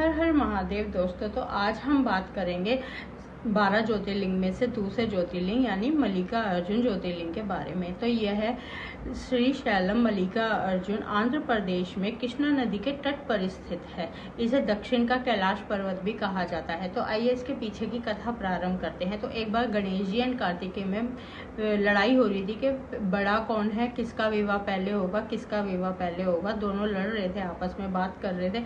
हर हर महादेव दोस्तों। तो आज हम बात करेंगे 12 ज्योतिर्लिंग में से दूसरे ज्योतिर्लिंग यानी मल्लिका अर्जुन ज्योतिर्लिंग के बारे में। तो यह है श्री शैलम मल्लिका अर्जुन आंध्र प्रदेश में कृष्णा नदी के तट पर स्थित है। इसे दक्षिण का कैलाश पर्वत भी कहा जाता है। तो आइए इसके पीछे की कथा प्रारंभ करते हैं। तो एक बार गणेश जी एंड कार्तिकेय में लड़ाई हो रही थी कि बड़ा कौन है, किसका विवाह पहले होगा, किसका विवाह पहले होगा। दोनों लड़ रहे थे, आपस में बात कर रहे थे।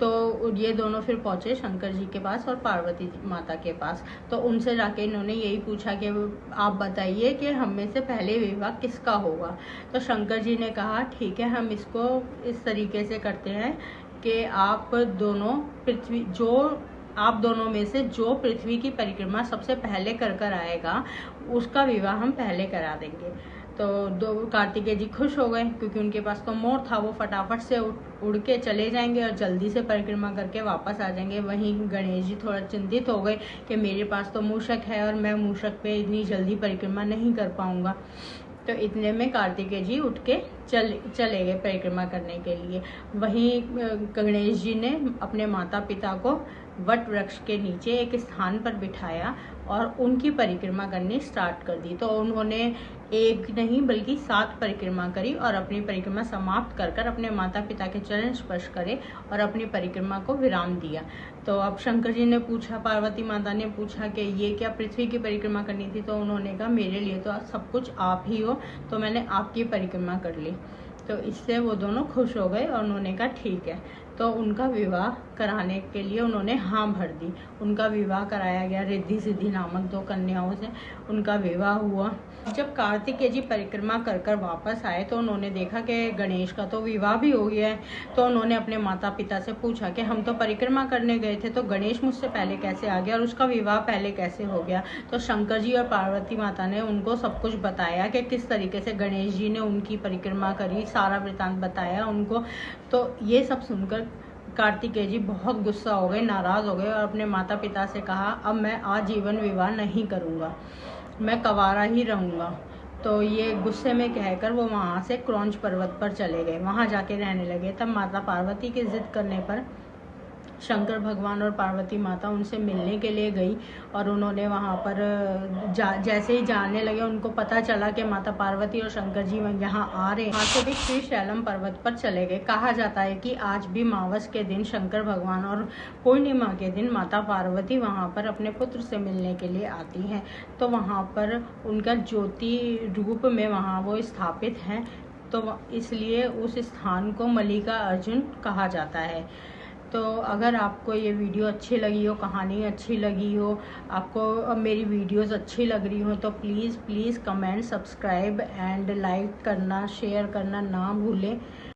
तो ये दोनों फिर पहुंचे शंकर जी के पास और पार्वती माता के पास। तो उनसे जाके इन्होंने यही पूछा कि आप बताइए कि हम में से पहले विवाह किसका होगा। तो शंकर जी ने कहा ठीक है, हम इसको इस तरीके से करते हैं कि आप दोनों में से जो पृथ्वी की परिक्रमा सबसे पहले कर आएगा उसका विवाह हम पहले करा देंगे। तो कार्तिकेय जी खुश हो गए क्योंकि उनके पास तो मोर था, वो फटाफट से उड़ के चले जाएंगे और जल्दी से परिक्रमा करके वापस आ जाएंगे। वहीं गणेश जी थोड़ा चिंतित हो गए कि मेरे पास तो मूषक है और मैं मूषक पे इतनी जल्दी परिक्रमा नहीं कर पाऊंगा। तो इतने में कार्तिकेय जी उठ के चले गए परिक्रमा करने के लिए। वहीं गणेश जी ने अपने माता पिता को वट वृक्ष के नीचे एक स्थान पर बिठाया और उनकी परिक्रमा करनी स्टार्ट कर दी। तो उन्होंने एक नहीं बल्कि 7 परिक्रमा करी और अपनी परिक्रमा समाप्त कर अपने माता पिता के चरण स्पर्श करे और अपनी परिक्रमा को विराम दिया। तो अब शंकर जी ने पूछा, पार्वती माता ने पूछा कि ये क्या पृथ्वी की परिक्रमा करनी थी। तो उन्होंने कहा मेरे लिए तो सब कुछ आप ही हो, तो मैंने आपकी परिक्रमा कर ली। तो इससे वो दोनों खुश हो गए और उन्होंने कहा ठीक है। तो उनका विवाह कराने के लिए उन्होंने हाँ भर दी। उनका विवाह कराया गया, रिद्धि सिद्धि नामक 2 कन्याओं से उनका विवाह हुआ। जब कार्तिकेय जी परिक्रमा कर वापस आए तो उन्होंने देखा कि गणेश का तो विवाह भी हो गया है। तो उन्होंने अपने माता पिता से पूछा कि हम तो परिक्रमा करने गए थे, तो गणेश मुझसे पहले कैसे आ गया और उसका विवाह पहले कैसे हो गया। तो शंकर जी और पार्वती माता ने उनको सब कुछ बताया कि किस तरीके से गणेश जी ने उनकी परिक्रमा करी, सारा वृतांत बताया उनको। तो ये सब सुनकर कार्तिकेय जी बहुत गुस्सा हो गए, नाराज हो गए और अपने माता पिता से कहा अब मैं आजीवन विवाह नहीं करूँगा, मैं कंवारा ही रहूँगा। तो ये गुस्से में कहकर वो वहाँ से क्रौंच पर्वत पर चले गए, वहाँ जाके रहने लगे। तब माता पार्वती की जिद करने पर शंकर भगवान और पार्वती माता उनसे मिलने के लिए गई और उन्होंने वहाँ पर जैसे ही जाने लगे उनको पता चला कि माता पार्वती और शंकर जी यहाँ आ रहे हैं। वहाँ से भी श्री शैलम पर्वत पर चले गए। कहा जाता है कि आज भी मावस के दिन शंकर भगवान और पूर्णिमा के दिन माता पार्वती वहाँ पर अपने पुत्र से मिलने के लिए आती हैं। तो वहाँ पर उनका ज्योति रूप में वहाँ वो स्थापित हैं, तो इसलिए उस स्थान को मल्लिका अर्जुन कहा जाता है। तो अगर आपको ये वीडियो अच्छी लगी हो, कहानी अच्छी लगी हो, आपको मेरी वीडियोस अच्छी लग रही हो, तो please comment, subscribe and like करना, शेयर करना ना भूलें।